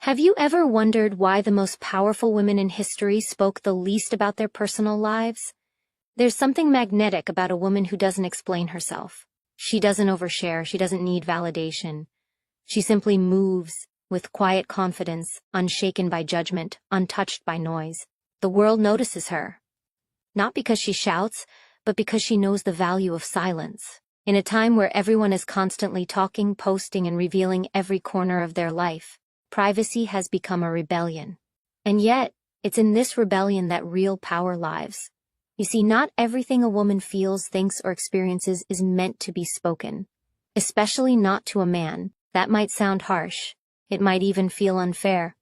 Have you ever wondered why the most powerful women in history spoke the least about their personal lives? There's something magnetic about a woman who doesn't explain herself. She doesn't overshare, she doesn't need validation. She simply moves with quiet confidence, unshaken by judgment, untouched by noise. The world notices her. Not because she shouts, but because she knows the value of silence. In a time where everyone is constantly talking, posting, and revealing every corner of their life, privacy has become a rebellion. And yet, it's in this rebellion that real power lies. You see, not everything a woman feels, thinks, or experiences is meant to be spoken. Especially not to a man. That might sound harsh. It might even feel unfair.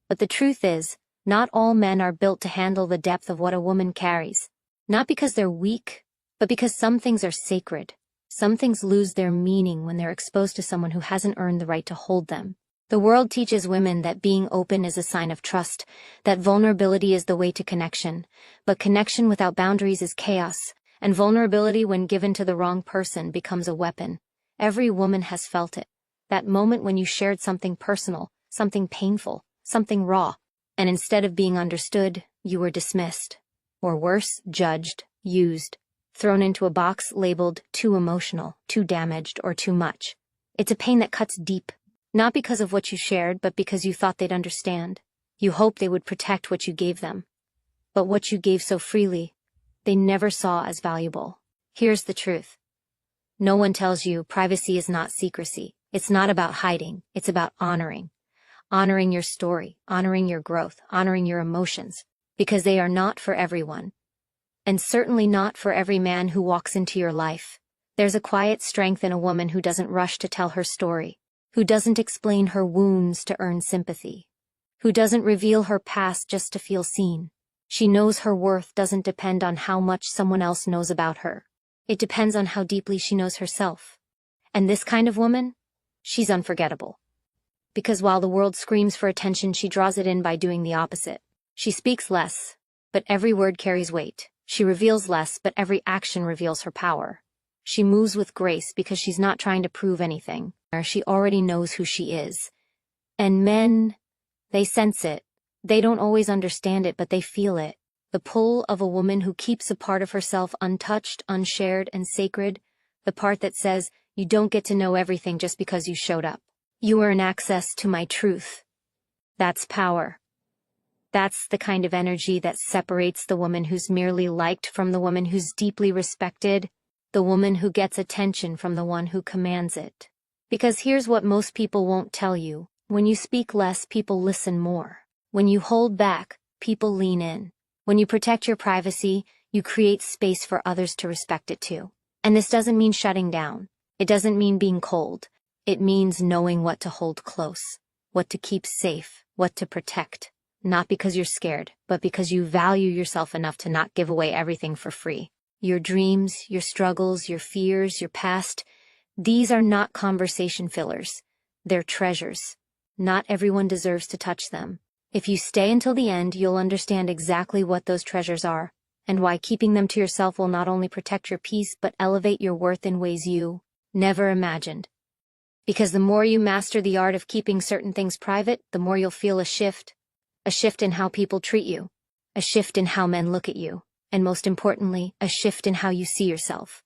But the truth is, not all men are built to handle the depth of what a woman carries. Not because they're weak, but because some things are sacred. Some things lose their meaning when they're exposed to someone who hasn't earned the right to hold them. The world teaches women that being open is a sign of trust, that vulnerability is the way to connection, but connection without boundaries is chaos, and vulnerability when given to the wrong person becomes a weapon. Every woman has felt it. That moment when you shared something personal, something painful, something raw, and instead of being understood, you were dismissed. Or worse, judged, used, thrown into a box labeled too emotional, too damaged, or too much. It's a pain that cuts deep. Not because of what you shared, but because you thought they'd understand. You hoped they would protect what you gave them. But what you gave so freely, they never saw as valuable. Here's the truth. No one tells you privacy is not secrecy. It's not about hiding. It's about honoring. Honoring your story, honoring your growth, honoring your emotions. Because they are not for everyone. And certainly not for every man who walks into your life. There's a quiet strength in a woman who doesn't rush to tell her story. Who doesn't explain her wounds to earn sympathy, who doesn't reveal her past just to feel seen. She knows her worth doesn't depend on how much someone else knows about her. It depends on how deeply she knows herself. And this kind of woman, she's unforgettable. Because while the world screams for attention, she draws it in by doing the opposite. She speaks less, but every word carries weight. She reveals less, but every action reveals her power. She moves with grace because she's not trying to prove anything. She already knows who she is. And men, they sense it. They don't always understand it, but they feel it. The pull of a woman who keeps a part of herself untouched, unshared, and sacred. The part that says, you don't get to know everything just because you showed up. You earn access to my truth. That's power. That's the kind of energy that separates the woman who's merely liked from the woman who's deeply respected. The woman who gets attention from the one who commands it. Because here's what most people won't tell you. When you speak less, people listen more. When you hold back, people lean in. When you protect your privacy, you create space for others to respect it too. And this doesn't mean shutting down. It doesn't mean being cold. It means knowing what to hold close, what to keep safe, what to protect. Not because you're scared, but because you value yourself enough to not give away everything for free. Your dreams, your struggles, your fears, your past, these are not conversation fillers. They're treasures. Not everyone deserves to touch them. If you stay until the end, you'll understand exactly what those treasures are, and why keeping them to yourself will not only protect your peace but elevate your worth in ways you never imagined. Because the more you master the art of keeping certain things private, the more you'll feel a shift in how people treat you, a shift in how men look at you, and most importantly, a shift in how you see yourself.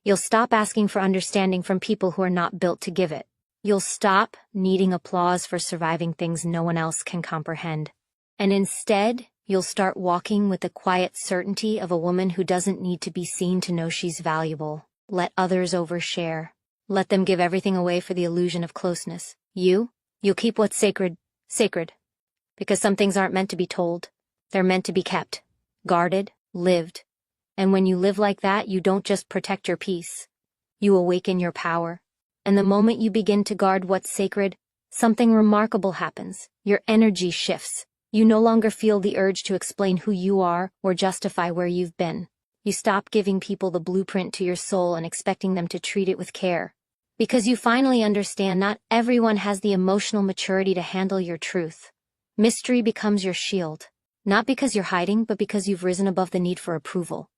You'll stop asking for understanding from people who are not built to give it. You'll stop needing applause for surviving things no one else can comprehend. And instead, you'll start walking with the quiet certainty of a woman who doesn't need to be seen to know she's valuable. Let others overshare. Let them give everything away for the illusion of closeness. You'll keep what's sacred, sacred. Because some things aren't meant to be told. They're meant to be kept, guarded, lived. And when you live like that, you don't just protect your peace. You awaken your power. And the moment you begin to guard what's sacred, something remarkable happens. Your energy shifts. You no longer feel the urge to explain who you are or justify where you've been. You stop giving people the blueprint to your soul and expecting them to treat it with care. Because you finally understand not everyone has the emotional maturity to handle your truth. Mystery becomes your shield. Not because you're hiding, but because you've risen above the need for approval.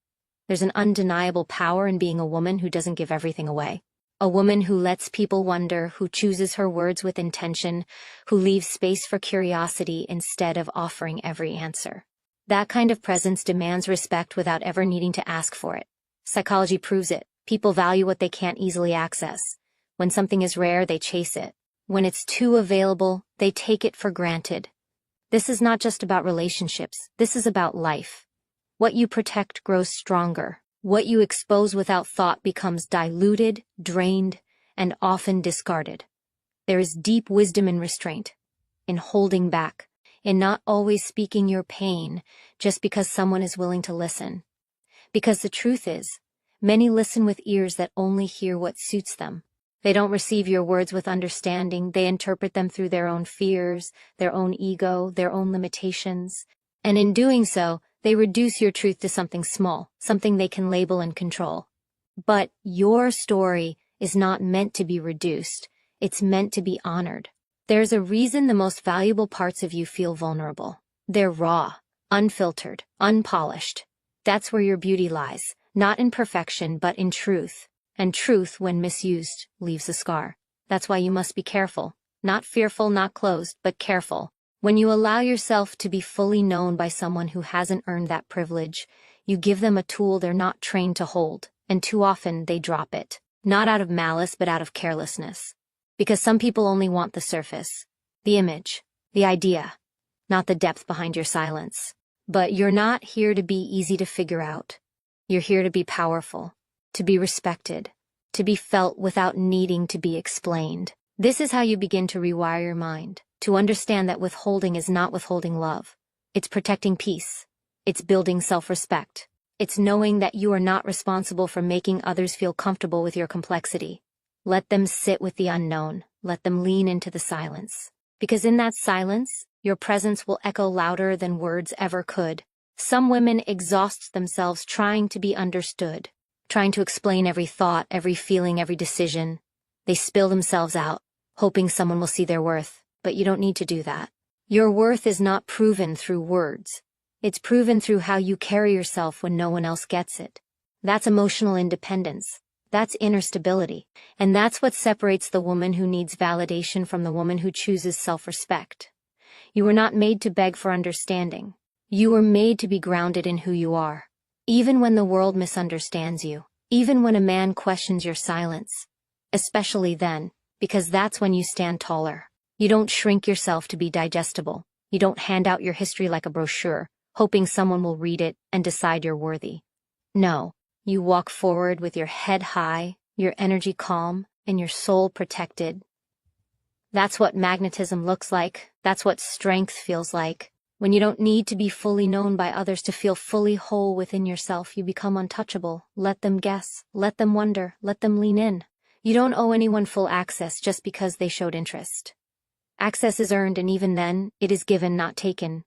There's an undeniable power in being a woman who doesn't give everything away. A woman who lets people wonder, who chooses her words with intention, who leaves space for curiosity instead of offering every answer. That kind of presence demands respect without ever needing to ask for it. Psychology proves it. People value what they can't easily access. When something is rare, they chase it. When it's too available, they take it for granted. This is not just about relationships. This is about life. What you protect grows stronger. What you expose without thought becomes diluted, drained, and often discarded. There is deep wisdom in restraint, in holding back, in not always speaking your pain just because someone is willing to listen. Because the truth is, many listen with ears that only hear what suits them. They don't receive your words with understanding. They interpret them through their own fears, their own ego, their own limitations. And in doing so, they reduce your truth to something small, something they can label and control. But your story is not meant to be reduced. It's meant to be honored. There's a reason the most valuable parts of you feel vulnerable. They're raw, unfiltered, unpolished. That's where your beauty lies, not in perfection, but in truth. And truth, when misused, leaves a scar. That's why you must be careful. Not fearful, not closed, but careful. When you allow yourself to be fully known by someone who hasn't earned that privilege, you give them a tool they're not trained to hold, and too often they drop it. Not out of malice, but out of carelessness. Because some people only want the surface, the image, the idea, not the depth behind your silence. But you're not here to be easy to figure out. You're here to be powerful, to be respected, to be felt without needing to be explained. This is how you begin to rewire your mind, to understand that withholding is not withholding love. It's protecting peace. It's building self-respect. It's knowing that you are not responsible for making others feel comfortable with your complexity. Let them sit with the unknown. Let them lean into the silence. Because in that silence, your presence will echo louder than words ever could. Some women exhaust themselves trying to be understood, trying to explain every thought, every feeling, every decision. They spill themselves out, hoping someone will see their worth. But you don't need to do that. Your worth is not proven through words. It's proven through how you carry yourself when no one else gets it. That's emotional independence. That's inner stability. And that's what separates the woman who needs validation from the woman who chooses self-respect. You were not made to beg for understanding. You were made to be grounded in who you are. Even when the world misunderstands you. Even when a man questions your silence. Especially then, because that's when you stand taller. You don't shrink yourself to be digestible. You don't hand out your history like a brochure, hoping someone will read it and decide you're worthy. No, you walk forward with your head high, your energy calm, and your soul protected. That's what magnetism looks like. That's what strength feels like. When you don't need to be fully known by others to feel fully whole within yourself, you become untouchable. Let them guess. Let them wonder. Let them lean in. You don't owe anyone full access just because they showed interest. Access is earned, and even then, it is given, not taken.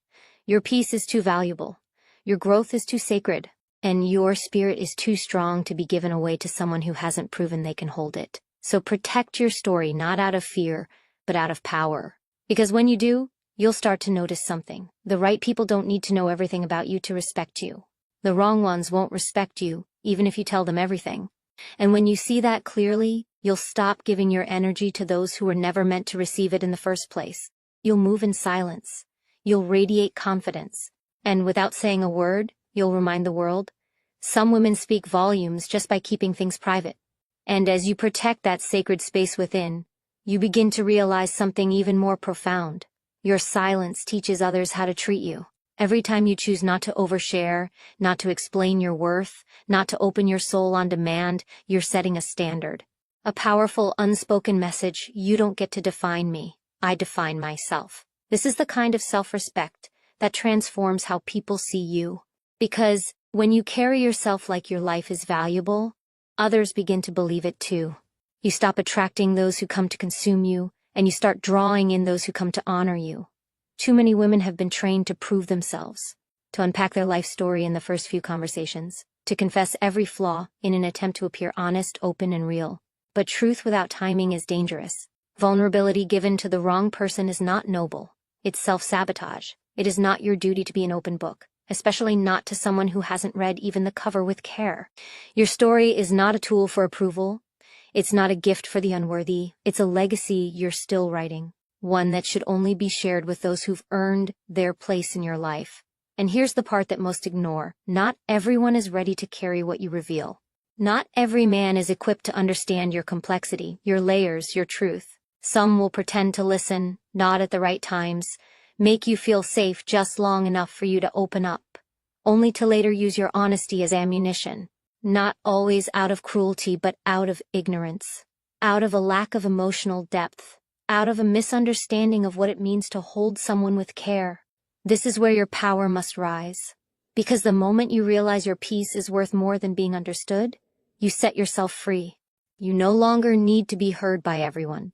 Your peace is too valuable. Your growth is too sacred. And your spirit is too strong to be given away to someone who hasn't proven they can hold it. So protect your story, not out of fear, but out of power. Because when you do, you'll start to notice something. The right people don't need to know everything about you to respect you. The wrong ones won't respect you, even if you tell them everything. And when you see that clearly, you'll stop giving your energy to those who were never meant to receive it in the first place. You'll move in silence. You'll radiate confidence. And without saying a word, you'll remind the world, some women speak volumes just by keeping things private. And as you protect that sacred space within, you begin to realize something even more profound. Your silence teaches others how to treat you. Every time you choose not to overshare, not to explain your worth, not to open your soul on demand, you're setting a standard. A powerful, unspoken message: you don't get to define me, I define myself. This is the kind of self-respect that transforms how people see you. Because when you carry yourself like your life is valuable, others begin to believe it too. You stop attracting those who come to consume you, and you start drawing in those who come to honor you. Too many women have been trained to prove themselves, to unpack their life story in the first few conversations, to confess every flaw in an attempt to appear honest, open, and real. But truth without timing is dangerous. Vulnerability given to the wrong person is not noble. It's self-sabotage. It is not your duty to be an open book, especially not to someone who hasn't read even the cover with care. Your story is not a tool for approval. It's not a gift for the unworthy, it's a legacy you're still writing. One that should only be shared with those who've earned their place in your life. And here's the part that most ignore. Not everyone is ready to carry what you reveal. Not every man is equipped to understand your complexity, your layers, your truth. Some will pretend to listen, nod at the right times, make you feel safe just long enough for you to open up, only to later use your honesty as ammunition. Not always out of cruelty, but out of ignorance, out of a lack of emotional depth, out of a misunderstanding of what it means to hold someone with care. This is where your power must rise. Because the moment you realize your peace is worth more than being understood, you set yourself free. You no longer need to be heard by everyone.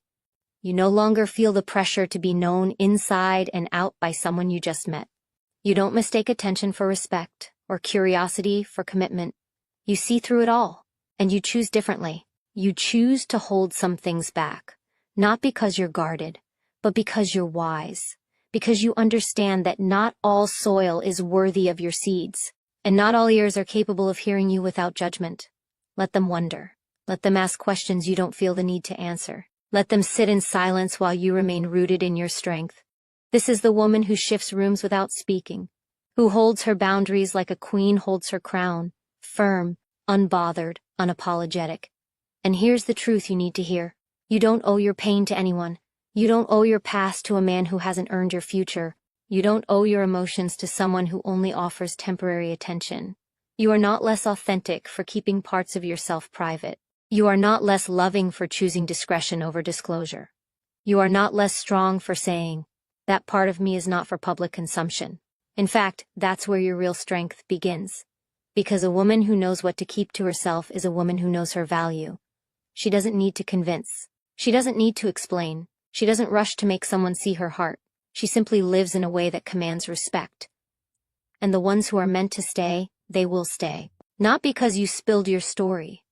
You no longer feel the pressure to be known inside and out by someone you just met. You don't mistake attention for respect or curiosity for commitment. You see through it all, and you choose differently. You choose to hold some things back, not because you're guarded, but because you're wise, because you understand that not all soil is worthy of your seeds, and not all ears are capable of hearing you without judgment. Let them wonder. Let them ask questions you don't feel the need to answer. Let them sit in silence while you remain rooted in your strength. This is the woman who shifts rooms without speaking, who holds her boundaries like a queen holds her crown, firm, unbothered, unapologetic. And here's the truth you need to hear. You don't owe your pain to anyone. You don't owe your past to a man who hasn't earned your future. You don't owe your emotions to someone who only offers temporary attention. You are not less authentic for keeping parts of yourself private. You are not less loving for choosing discretion over disclosure. You are not less strong for saying, that part of me is not for public consumption. In fact, that's where your real strength begins. Because a woman who knows what to keep to herself is a woman who knows her value. She doesn't need to convince. She doesn't need to explain. She doesn't rush to make someone see her heart. She simply lives in a way that commands respect. And the ones who are meant to stay, they will stay. Not because you spilled your story,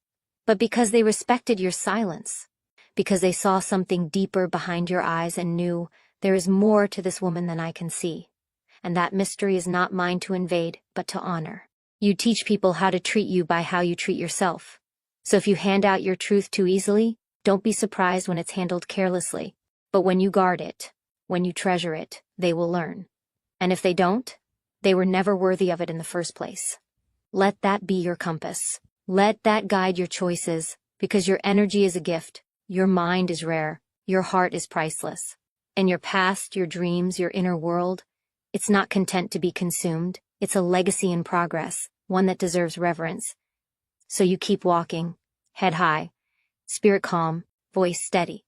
but because they respected your silence. Because they saw something deeper behind your eyes and knew, there is more to this woman than I can see. And that mystery is not mine to invade, but to honor. You teach people how to treat you by how you treat yourself. So if you hand out your truth too easily, don't be surprised when it's handled carelessly. But when you guard it, when you treasure it, they will learn. And if they don't, they were never worthy of it in the first place. Let that be your compass. Let that guide your choices, because your energy is a gift, your mind is rare, your heart is priceless. And your past, your dreams, your inner world, it's not content to be consumed. It's a legacy in progress, one that deserves reverence. So you keep walking, head high, spirit calm, voice steady.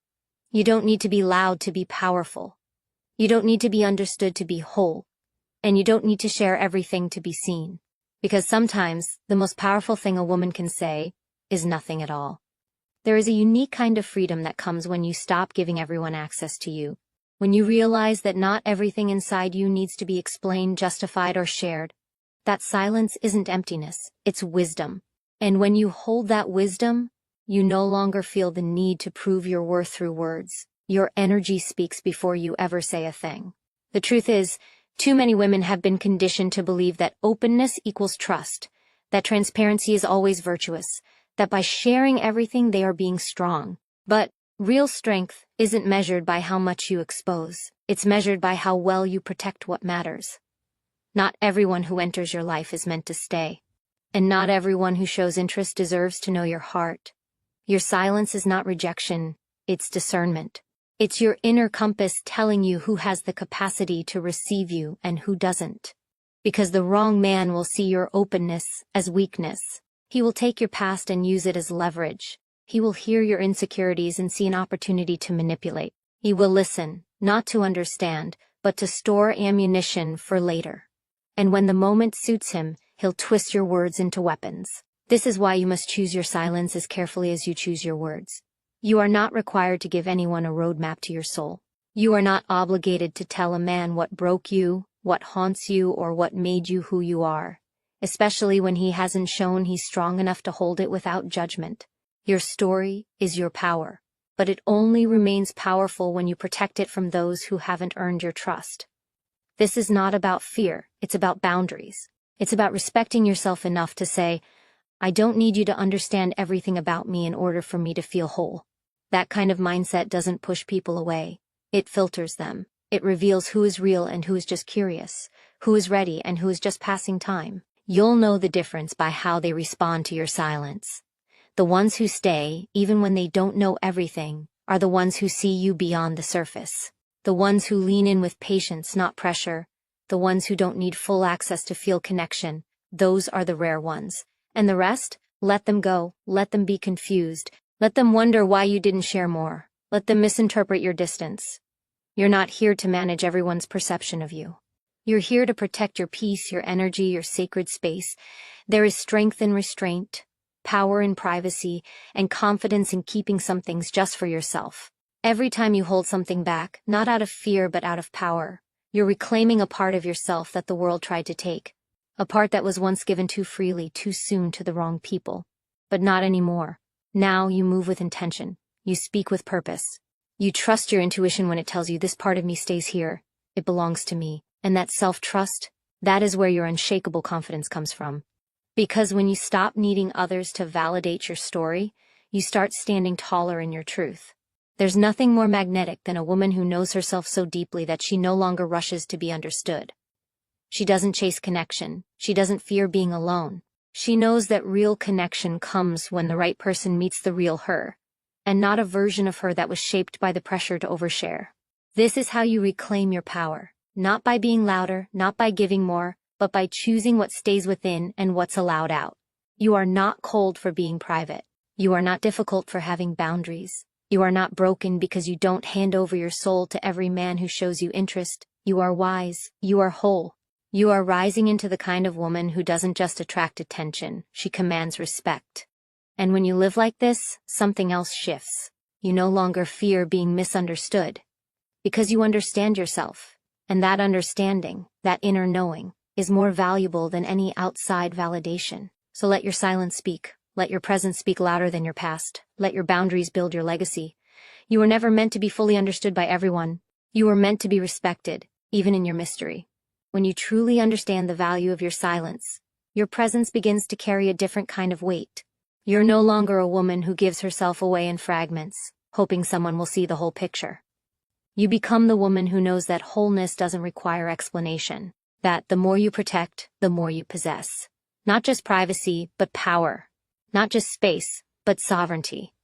You don't need to be loud to be powerful. You don't need to be understood to be whole. And you don't need to share everything to be seen. Because sometimes, the most powerful thing a woman can say is nothing at all. There is a unique kind of freedom that comes when you stop giving everyone access to you. When you realize that not everything inside you needs to be explained, justified, or shared. That silence isn't emptiness, it's wisdom. And when you hold that wisdom, you no longer feel the need to prove your worth through words. Your energy speaks before you ever say a thing. The truth is, too many women have been conditioned to believe that openness equals trust, that transparency is always virtuous, that by sharing everything they are being strong. But real strength isn't measured by how much you expose. It's measured by how well you protect what matters. Not everyone who enters your life is meant to stay. And not everyone who shows interest deserves to know your heart. Your silence is not rejection, it's discernment. It's your inner compass telling you who has the capacity to receive you and who doesn't. Because the wrong man will see your openness as weakness. He will take your past and use it as leverage. He will hear your insecurities and see an opportunity to manipulate. He will listen, not to understand, but to store ammunition for later. And when the moment suits him, he'll twist your words into weapons. This is why you must choose your silence as carefully as you choose your words. You are not required to give anyone a roadmap to your soul. You are not obligated to tell a man what broke you, what haunts you, or what made you who you are, especially when he hasn't shown he's strong enough to hold it without judgment. Your story is your power, but it only remains powerful when you protect it from those who haven't earned your trust. This is not about fear, it's about boundaries. It's about respecting yourself enough to say, I don't need you to understand everything about me in order for me to feel whole. That kind of mindset doesn't push people away. It filters them. It reveals who is real and who is just curious, who is ready and who is just passing time. You'll know the difference by how they respond to your silence. The ones who stay, even when they don't know everything, are the ones who see you beyond the surface. The ones who lean in with patience, not pressure. The ones who don't need full access to feel connection. Those are the rare ones. And the rest? Let them go. Let them be confused. Let them wonder why you didn't share more. Let them misinterpret your distance. You're not here to manage everyone's perception of you. You're here to protect your peace, your energy, your sacred space. There is strength in restraint, power in privacy, and confidence in keeping some things just for yourself. Every time you hold something back, not out of fear but out of power, you're reclaiming a part of yourself that the world tried to take. A part that was once given too freely, too soon to the wrong people. But not anymore. Now you move with intention. You speak with purpose. You trust your intuition when it tells you this part of me stays here. It belongs to me. And that self-trust, that is where your unshakable confidence comes from. Because when you stop needing others to validate your story, you start standing taller in your truth. There's nothing more magnetic than a woman who knows herself so deeply that she no longer rushes to be understood. She doesn't chase connection. She doesn't fear being alone. She knows that real connection comes when the right person meets the real her, and not a version of her that was shaped by the pressure to overshare. This is how you reclaim your power, not by being louder, not by giving more, but by choosing what stays within and what's allowed out. You are not cold for being private. You are not difficult for having boundaries. You are not broken because you don't hand over your soul to every man who shows you interest. You are wise. You are whole. You are rising into the kind of woman who doesn't just attract attention, she commands respect. And when you live like this, something else shifts. You no longer fear being misunderstood. Because you understand yourself. And that understanding, that inner knowing, is more valuable than any outside validation. So let your silence speak. Let your presence speak louder than your past. Let your boundaries build your legacy. You were never meant to be fully understood by everyone. You were meant to be respected, even in your mystery. When you truly understand the value of your silence, your presence begins to carry a different kind of weight. You're no longer a woman who gives herself away in fragments, hoping someone will see the whole picture. You become the woman who knows that wholeness doesn't require explanation, that the more you protect, the more you possess. Not just privacy, but power. Not just space, but sovereignty.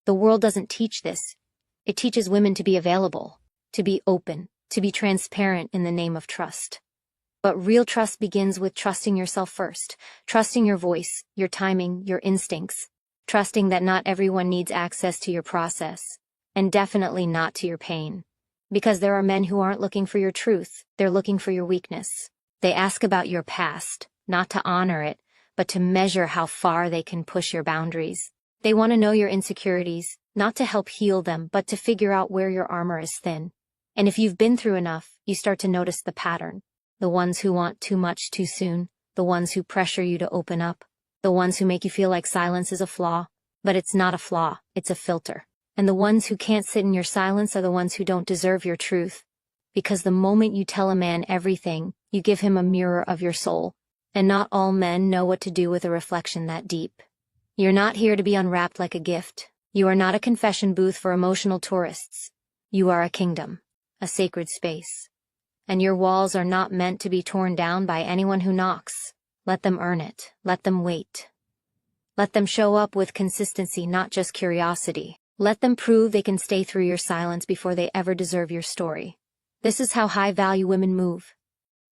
The world doesn't teach this. It teaches women to be available, to be open, to be transparent in the name of trust. But real trust begins with trusting yourself first, trusting your voice, your timing, your instincts, trusting that not everyone needs access to your process, and definitely not to your pain. Because there are men who aren't looking for your truth, they're looking for your weakness. They ask about your past, not to honor it, but to measure how far they can push your boundaries. They want to know your insecurities, not to help heal them, but to figure out where your armor is thin. And if you've been through enough, you start to notice the pattern. The ones who want too much too soon, the ones who pressure you to open up, the ones who make you feel like silence is a flaw, but it's not a flaw, it's a filter. And the ones who can't sit in your silence are the ones who don't deserve your truth. Because the moment you tell a man everything, you give him a mirror of your soul. And not all men know what to do with a reflection that deep. You're not here to be unwrapped like a gift. You are not a confession booth for emotional tourists. You are a kingdom, a sacred space. And your walls are not meant to be torn down by anyone who knocks. Let them earn it. Let them wait. Let them show up with consistency, not just curiosity. Let them prove they can stay through your silence before they ever deserve your story. This is how high-value women move.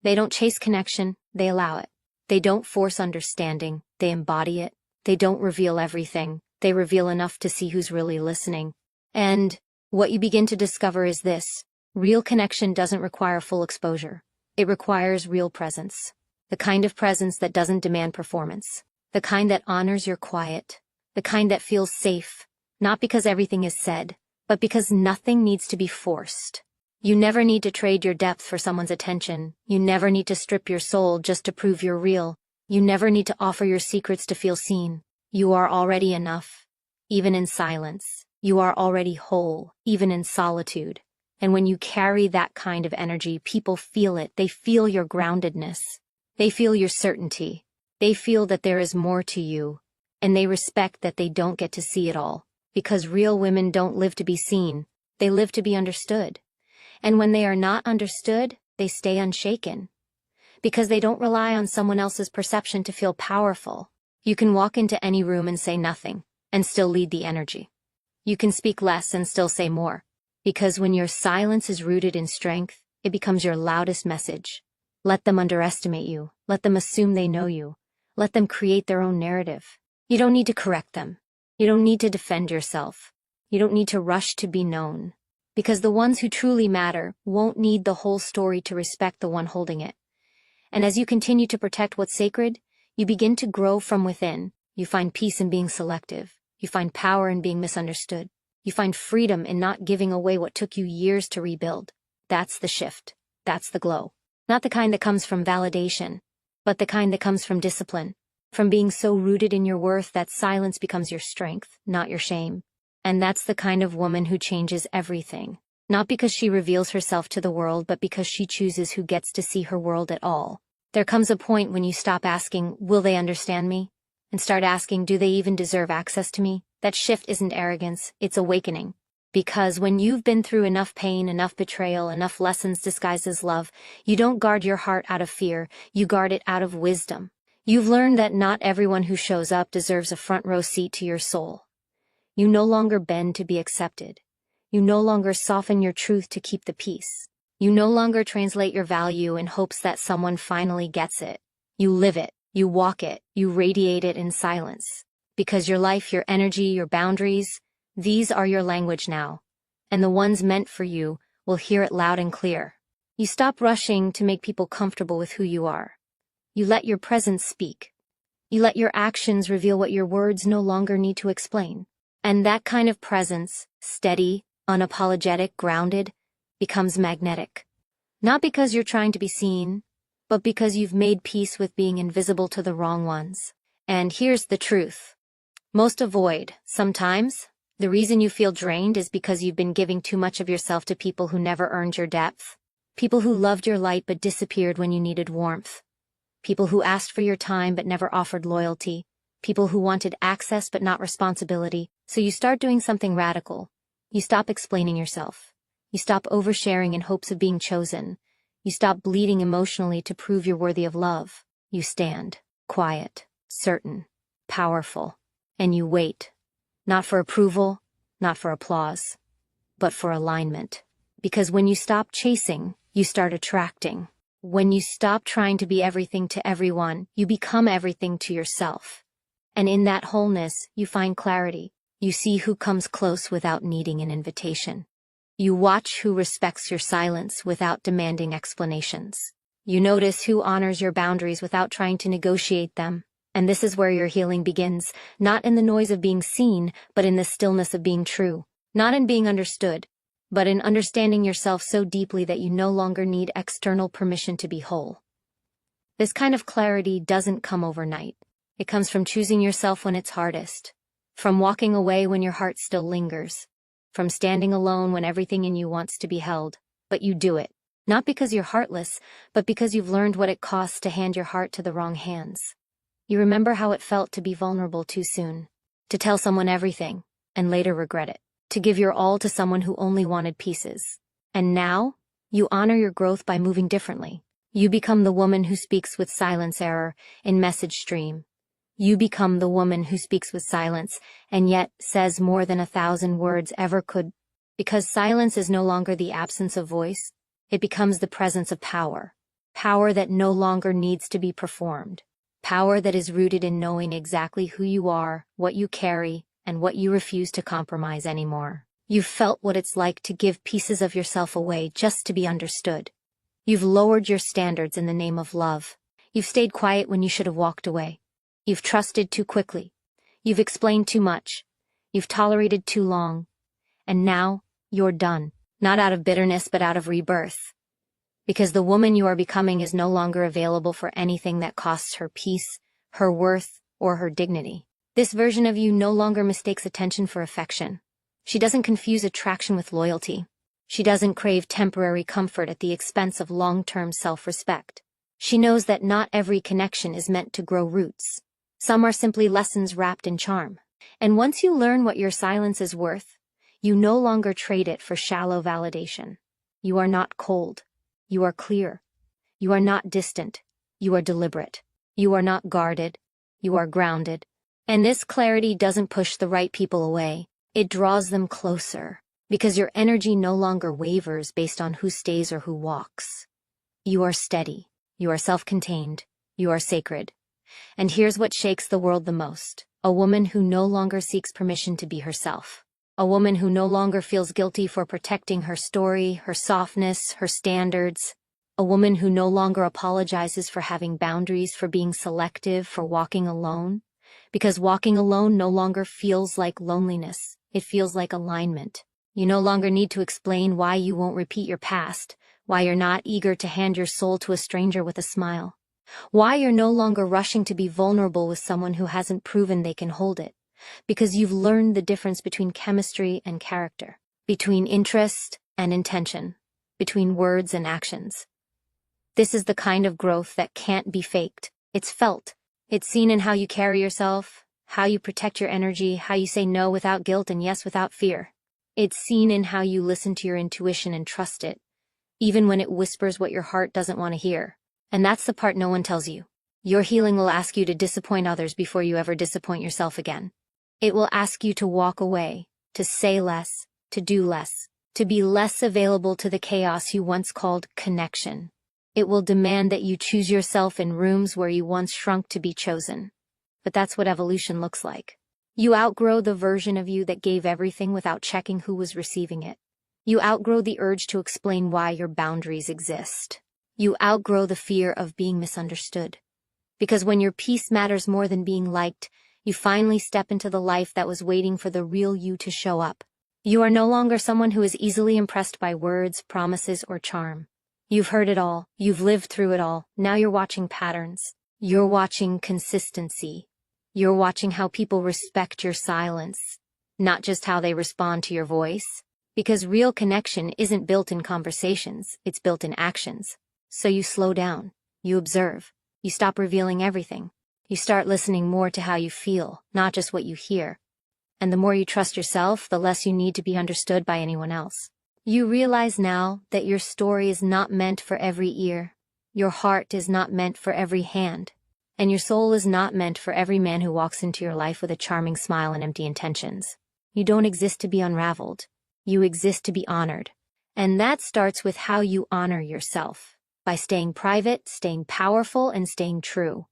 They don't chase connection, they allow it. They don't force understanding, they embody it. They don't reveal everything, they reveal enough to see who's really listening. And what you begin to discover is this. Real connection doesn't require full exposure. It requires real presence. The kind of presence that doesn't demand performance. The kind that honors your quiet. The kind that feels safe. Not because everything is said, but because nothing needs to be forced. You never need to trade your depth for someone's attention. You never need to strip your soul just to prove you're real. You never need to offer your secrets to feel seen. You are already enough. Even in silence. You are already whole, even in solitude. And when you carry that kind of energy, people feel it. They feel your groundedness. They feel your certainty. They feel that there is more to you, And they respect that they don't get to see it all. Because real women don't live to be seen, they live to be understood. And when they are not understood, they stay unshaken. Because they don't rely on someone else's perception to feel powerful. You can walk into any room and say nothing, and still lead the energy. You can speak less and still say more. Because when your silence is rooted in strength, it becomes your loudest message. Let them underestimate you. Let them assume they know you. Let them create their own narrative. You don't need to correct them. You don't need to defend yourself. You don't need to rush to be known. Because the ones who truly matter won't need the whole story to respect the one holding it. And as you continue to protect what's sacred, you begin to grow from within. You find peace in being selective. You find power in being misunderstood. You find freedom in not giving away what took you years to rebuild. That's the shift. That's the glow. Not the kind that comes from validation, but the kind that comes from discipline. From being so rooted in your worth that silence becomes your strength, not your shame. And that's the kind of woman who changes everything. Not because she reveals herself to the world, but because she chooses who gets to see her world at all. There comes a point when you stop asking, will they understand me? And start asking, do they even deserve access to me? That shift isn't arrogance, it's awakening. Because when you've been through enough pain, enough betrayal, enough lessons disguised as love, you don't guard your heart out of fear, you guard it out of wisdom. You've learned that not everyone who shows up deserves a front row seat to your soul. You no longer bend to be accepted. You no longer soften your truth to keep the peace. You no longer translate your value in hopes that someone finally gets it. You live it, you walk it, you radiate it in silence. Because your life, your energy, your boundaries, these are your language now. And the ones meant for you will hear it loud and clear. You stop rushing to make people comfortable with who you are. You let your presence speak. You let your actions reveal what your words no longer need to explain. And that kind of presence, steady, unapologetic, grounded, becomes magnetic. Not because you're trying to be seen, but because you've made peace with being invisible to the wrong ones. And here's the truth. Most avoid, sometimes, the reason you feel drained is because you've been giving too much of yourself to people who never earned your depth. People who loved your light but disappeared when you needed warmth. People who asked for your time but never offered loyalty. People who wanted access but not responsibility. So you start doing something radical. You stop explaining yourself. You stop oversharing in hopes of being chosen. You stop bleeding emotionally to prove you're worthy of love. You stand, quiet, certain, powerful, and you wait. Not for approval, not for applause, but for alignment. Because when you stop chasing, you start attracting. When you stop trying to be everything to everyone, you become everything to yourself. And in that wholeness, you find clarity. You see who comes close without needing an invitation. You watch who respects your silence without demanding explanations. You notice who honors your boundaries without trying to negotiate them. And this is where your healing begins, not in the noise of being seen, but in the stillness of being true. Not in being understood, but in understanding yourself so deeply that you no longer need external permission to be whole. This kind of clarity doesn't come overnight. It comes from choosing yourself when it's hardest, from walking away when your heart still lingers, from standing alone when everything in you wants to be held, but you do it. Not because you're heartless, but because you've learned what it costs to hand your heart to the wrong hands. You remember how it felt to be vulnerable too soon, to tell someone everything, and later regret it, to give your all to someone who only wanted pieces. And now, you honor your growth by moving differently. You become the woman who speaks with silence error in message stream. You become the woman who speaks with silence, and yet says more than 1,000 words ever could. Because silence is no longer the absence of voice, it becomes the presence of power. Power that no longer needs to be performed. Power that is rooted in knowing exactly who you are, what you carry, and what you refuse to compromise anymore. You've felt what it's like to give pieces of yourself away just to be understood. You've lowered your standards in the name of love. You've stayed quiet when you should have walked away. You've trusted too quickly. You've explained too much. You've tolerated too long. And now, you're done. Not out of bitterness, but out of rebirth. Because the woman you are becoming is no longer available for anything that costs her peace, her worth, or her dignity. This version of you no longer mistakes attention for affection. She doesn't confuse attraction with loyalty. She doesn't crave temporary comfort at the expense of long-term self-respect. She knows that not every connection is meant to grow roots. Some are simply lessons wrapped in charm. And once you learn what your silence is worth, you no longer trade it for shallow validation. You are not cold. You are clear. You are not distant. You are deliberate. You are not guarded. You are grounded. And this clarity doesn't push the right people away. It draws them closer, because your energy no longer wavers based on who stays or who walks. You are steady. You are self-contained. You are sacred. And here's what shakes the world the most: a woman who no longer seeks permission to be herself. A woman who no longer feels guilty for protecting her story, her softness, her standards. A woman who no longer apologizes for having boundaries, for being selective, for walking alone. Because walking alone no longer feels like loneliness. It feels like alignment. You no longer need to explain why you won't repeat your past, why you're not eager to hand your soul to a stranger with a smile, why you're no longer rushing to be vulnerable with someone who hasn't proven they can hold it. Because you've learned the difference between chemistry and character, between interest and intention, between words and actions. This is the kind of growth that can't be faked. It's felt. It's seen in how you carry yourself, how you protect your energy, how you say no without guilt and yes without fear. It's seen in how you listen to your intuition and trust it, even when it whispers what your heart doesn't want to hear. And that's the part no one tells you. Your healing will ask you to disappoint others before you ever disappoint yourself again. It will ask you to walk away, to say less, to do less, to be less available to the chaos you once called connection. It will demand that you choose yourself in rooms where you once shrunk to be chosen. But that's what evolution looks like. You outgrow the version of you that gave everything without checking who was receiving it. You outgrow the urge to explain why your boundaries exist. You outgrow the fear of being misunderstood. Because when your peace matters more than being liked, you finally step into the life that was waiting for the real you to show up. You are no longer someone who is easily impressed by words, promises, or charm. You've heard it all. You've lived through it all. Now you're watching patterns. You're watching consistency. You're watching how people respect your silence, not just how they respond to your voice. Because real connection isn't built in conversations, it's built in actions. So you slow down. You observe. You stop revealing everything. You start listening more to how you feel, not just what you hear. And the more you trust yourself, the less you need to be understood by anyone else. You realize now that your story is not meant for every ear. Your heart is not meant for every hand. And your soul is not meant for every man who walks into your life with a charming smile and empty intentions. You don't exist to be unraveled. You exist to be honored. And that starts with how you honor yourself. By staying private, staying powerful, and staying true.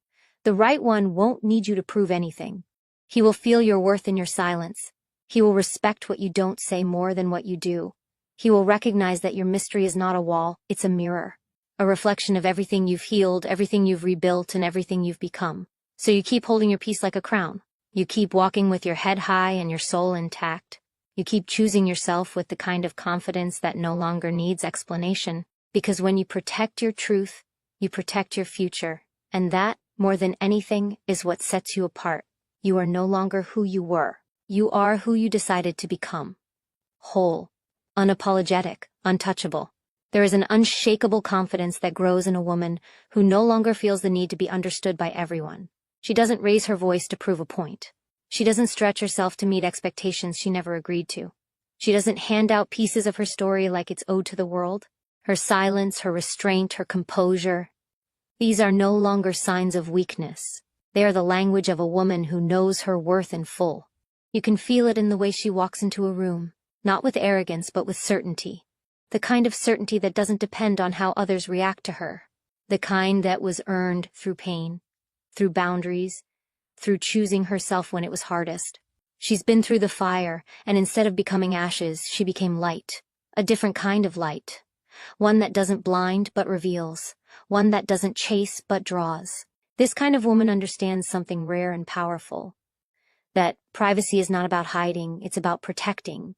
The right one won't need you to prove anything. He will feel your worth in your silence. He will respect what you don't say more than what you do. He will recognize that your mystery is not a wall, it's a mirror. A reflection of everything you've healed, everything you've rebuilt, and everything you've become. So you keep holding your peace like a crown. You keep walking with your head high and your soul intact. You keep choosing yourself with the kind of confidence that no longer needs explanation. Because when you protect your truth, you protect your future. And that, more than anything, is what sets you apart. You are no longer who you were. You are who you decided to become. Whole. Unapologetic, untouchable. There is an unshakable confidence that grows in a woman who no longer feels the need to be understood by everyone. She doesn't raise her voice to prove a point. She doesn't stretch herself to meet expectations she never agreed to. She doesn't hand out pieces of her story like it's owed to the world. Her silence, her restraint, her composure. These are no longer signs of weakness. They are the language of a woman who knows her worth in full. You can feel it in the way she walks into a room. Not with arrogance, but with certainty. The kind of certainty that doesn't depend on how others react to her. The kind that was earned through pain, through boundaries, through choosing herself when it was hardest. She's been through the fire, and instead of becoming ashes, she became light. A different kind of light. One that doesn't blind, but reveals. One that doesn't chase, but draws. This kind of woman understands something rare and powerful. That privacy is not about hiding, it's about protecting.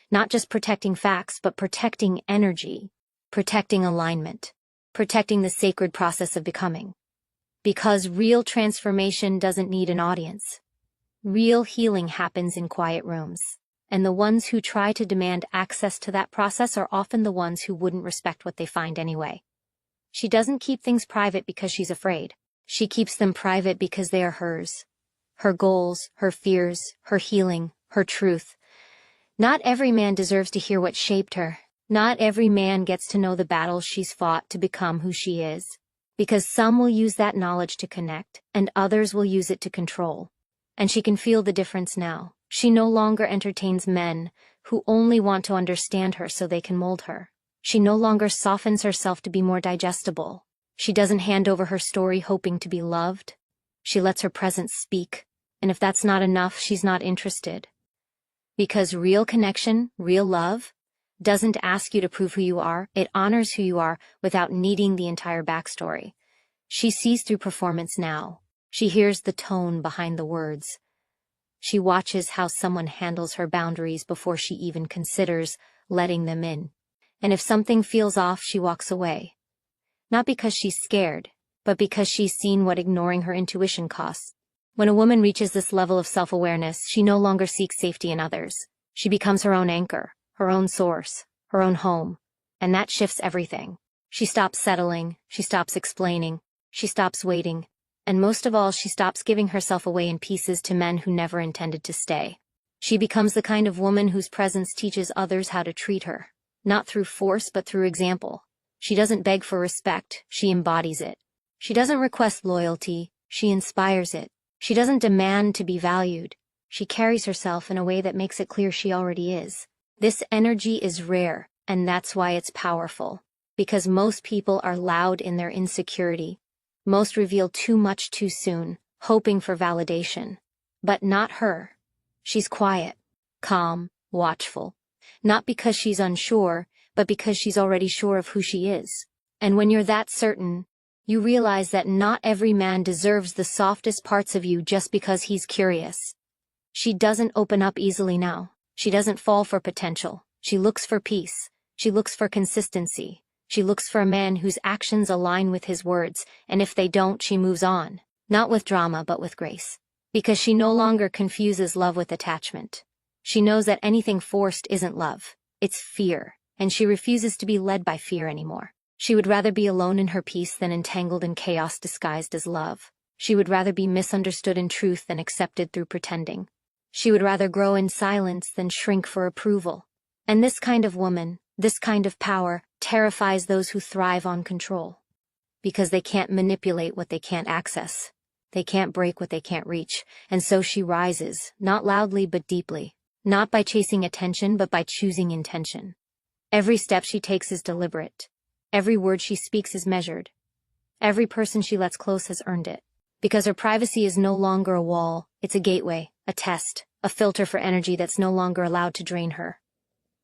Not just protecting facts, but protecting energy, protecting alignment, protecting the sacred process of becoming. Because real transformation doesn't need an audience. Real healing happens in quiet rooms, and the ones who try to demand access to that process are often the ones who wouldn't respect what they find anyway. She doesn't keep things private because she's afraid. She keeps them private because they are hers. Her goals, her fears, her healing, her truth. Not every man deserves to hear what shaped her. Not every man gets to know the battles she's fought to become who she is. Because some will use that knowledge to connect, and others will use it to control. And she can feel the difference now. She no longer entertains men who only want to understand her so they can mold her. She no longer softens herself to be more digestible. She doesn't hand over her story hoping to be loved. She lets her presence speak, and if that's not enough, she's not interested. Because real connection, real love, doesn't ask you to prove who you are, it honors who you are without needing the entire backstory. She sees through performance now. She hears the tone behind the words. She watches how someone handles her boundaries before she even considers letting them in. And if something feels off, she walks away. Not because she's scared, but because she's seen what ignoring her intuition costs. When a woman reaches this level of self-awareness, she no longer seeks safety in others. She becomes her own anchor, her own source, her own home. And that shifts everything. She stops settling, she stops explaining, she stops waiting. And most of all, she stops giving herself away in pieces to men who never intended to stay. She becomes the kind of woman whose presence teaches others how to treat her. Not through force, but through example. She doesn't beg for respect, she embodies it. She doesn't request loyalty, she inspires it. She doesn't demand to be valued. She carries herself in a way that makes it clear she already is. This energy is rare, and that's why it's powerful. Because most people are loud in their insecurity. Most reveal too much too soon, hoping for validation. But not her. She's quiet, calm, watchful. Not because she's unsure, but because she's already sure of who she is. And when you're that certain, you realize that not every man deserves the softest parts of you just because he's curious. She doesn't open up easily now. She doesn't fall for potential. She looks for peace. She looks for consistency. She looks for a man whose actions align with his words, and if they don't, she moves on. Not with drama, but with grace. Because she no longer confuses love with attachment. She knows that anything forced isn't love. It's fear, and she refuses to be led by fear anymore. She would rather be alone in her peace than entangled in chaos disguised as love. She would rather be misunderstood in truth than accepted through pretending. She would rather grow in silence than shrink for approval. And this kind of woman, this kind of power, terrifies those who thrive on control. Because they can't manipulate what they can't access. They can't break what they can't reach. And so she rises, not loudly but deeply. Not by chasing attention, but by choosing intention. Every step she takes is deliberate. Every word she speaks is measured. Every person she lets close has earned it. Because her privacy is no longer a wall, it's a gateway, a test, a filter for energy that's no longer allowed to drain her.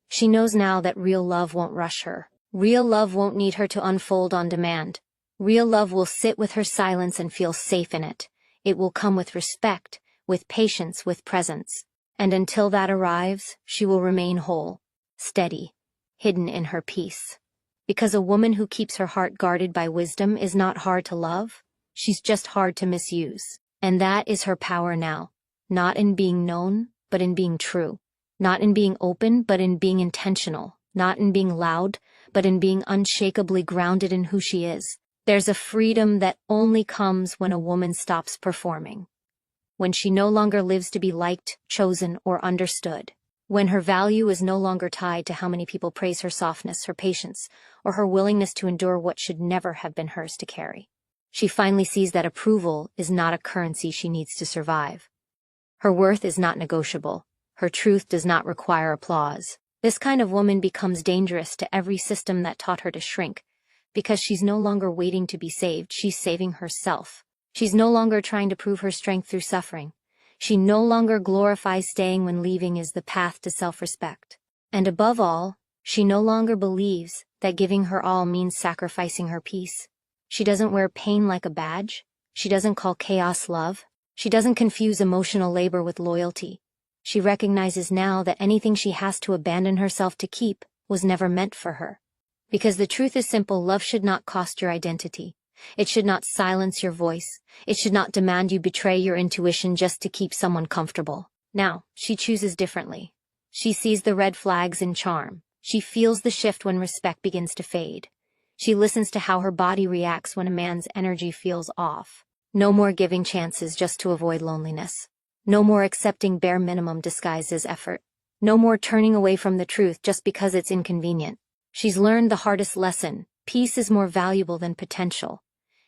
She knows now that real love won't rush her. Real love won't need her to unfold on demand. Real love will sit with her silence and feel safe in it. It will come with respect, with patience, with presence. And until that arrives, she will remain whole, steady, hidden in her peace. Because a woman who keeps her heart guarded by wisdom is not hard to love, she's just hard to misuse. And that is her power now. Not in being known, but in being true. Not in being open, but in being intentional. Not in being loud, but in being unshakably grounded in who she is. There's a freedom that only comes when a woman stops performing. When she no longer lives to be liked, chosen, or understood. When her value is no longer tied to how many people praise her softness, her patience, or her willingness to endure what should never have been hers to carry. She finally sees that approval is not a currency she needs to survive. Her worth is not negotiable. Her truth does not require applause. This kind of woman becomes dangerous to every system that taught her to shrink, because she's no longer waiting to be saved, she's saving herself. She's no longer trying to prove her strength through suffering. She no longer glorifies staying when leaving is the path to self-respect. And above all, she no longer believes that giving her all means sacrificing her peace. She doesn't wear pain like a badge. She doesn't call chaos love. She doesn't confuse emotional labor with loyalty. She recognizes now that anything she has to abandon herself to keep was never meant for her. Because the truth is simple, love should not cost your identity. It should not silence your voice. It should not demand you betray your intuition just to keep someone comfortable. Now, she chooses differently. She sees the red flags in charm. She feels the shift when respect begins to fade. She listens to how her body reacts when a man's energy feels off. No more giving chances just to avoid loneliness. No more accepting bare minimum disguised as effort. No more turning away from the truth just because it's inconvenient. She's learned the hardest lesson: peace is more valuable than potential.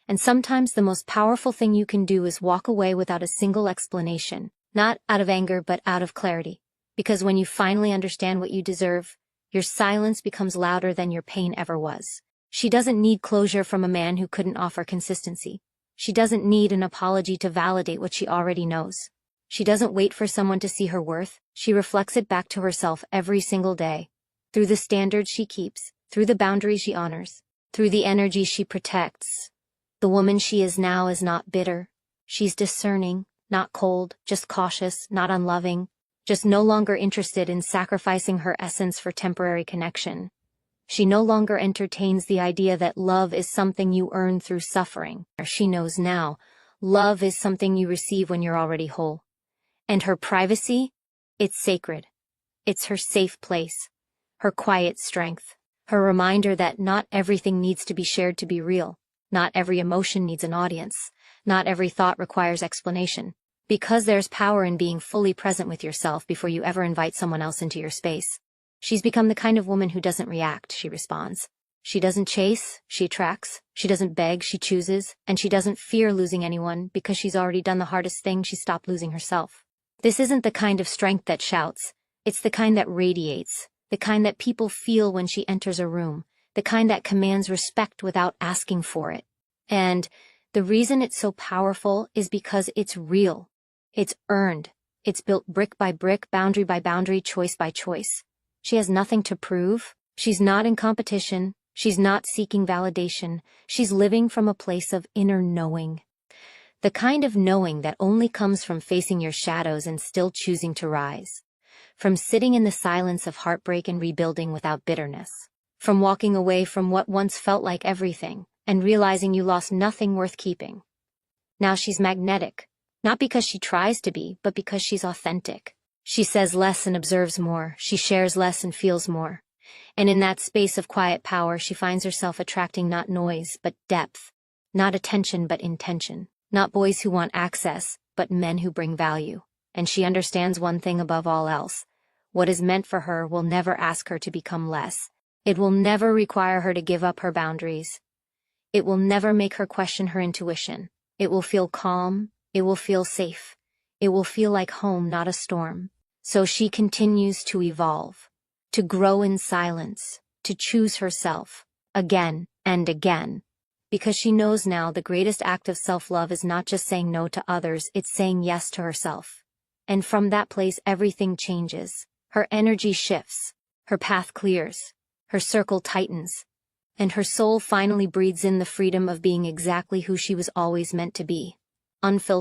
And sometimes the most powerful thing you can do is walk away without a single explanation, not out of anger but out of clarity. Because when you finally understand what you deserve, your silence becomes louder than your pain ever was. She doesn't need closure from a man who couldn't offer consistency. She doesn't need an apology to validate what she already knows. She doesn't wait for someone to see her worth. She reflects it back to herself every single day, through the standards she keeps, through the boundaries she honors, through the energy she protects. The woman she is now is not bitter. She's discerning, not cold, just cautious, not unloving, just no longer interested in sacrificing her essence for temporary connection. She no longer entertains the idea that love is something you earn through suffering. She knows now, love is something you receive when you're already whole. And her privacy? It's sacred. It's her safe place, her quiet strength, her reminder that not everything needs to be shared to be real. Not every emotion needs an audience. Not every thought requires explanation. Because there's power in being fully present with yourself before you ever invite someone else into your space. She's become the kind of woman who doesn't react, she responds. She doesn't chase, she attracts. She doesn't beg, she chooses. And she doesn't fear losing anyone because she's already done the hardest thing: she stopped losing herself. This isn't the kind of strength that shouts. It's the kind that radiates. The kind that people feel when she enters a room. The kind that commands respect without asking for it. And the reason it's so powerful is because it's real. It's earned. It's built brick by brick, boundary by boundary, choice by choice. She has nothing to prove. She's not in competition. She's not seeking validation. She's living from a place of inner knowing. The kind of knowing that only comes from facing your shadows and still choosing to rise. From sitting in the silence of heartbreak and rebuilding without bitterness. From walking away from what once felt like everything, and realizing you lost nothing worth keeping. Now she's magnetic, not because she tries to be, but because she's authentic. She says less and observes more. She shares less and feels more. And in that space of quiet power, she finds herself attracting not noise, but depth. Not attention, but intention. Not boys who want access, but men who bring value. And she understands one thing above all else. What is meant for her will never ask her to become less. It will never require her to give up her boundaries. It will never make her question her intuition. It will feel calm. It will feel safe. It will feel like home, not a storm. So she continues to evolve, to grow in silence, to choose herself, again and again. Because she knows now the greatest act of self-love is not just saying no to others, it's saying yes to herself. And from that place everything changes. Her energy shifts. Her path clears. Her circle tightens. And her soul finally breathes in the freedom of being exactly who she was always meant to be. Unfiltered.